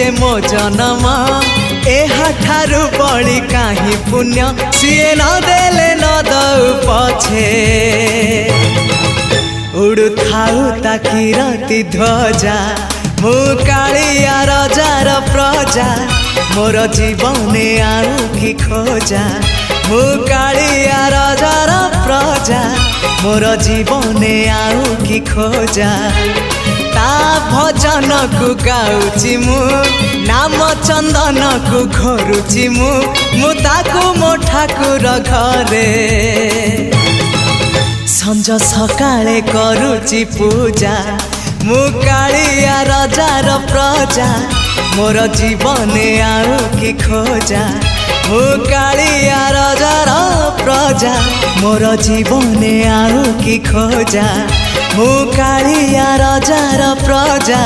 जे मो जनम एहा ठारु बड़ी काहि पुण्य सिए न देले न दउ पछे उड़ु थाउ ताकि रति ध्वजा मु कालिया रजार प्रजा मोर जीवने आउ कि खोजा मु कालिया रजार प्रजा मोर जीवने आउ कि खोजा ता भजन को गाउची मु नाम चंदन को घरुची मु ताकू मो ठाकुर घरे संज सकाळे करूची पूजा मु कालिया रजार प्रजा मोर जीवने आउ कि खोजा मु कालिया रजार प्रजा मोर जीवने आउ कि खोजा मु कालिया रजार प्रजा।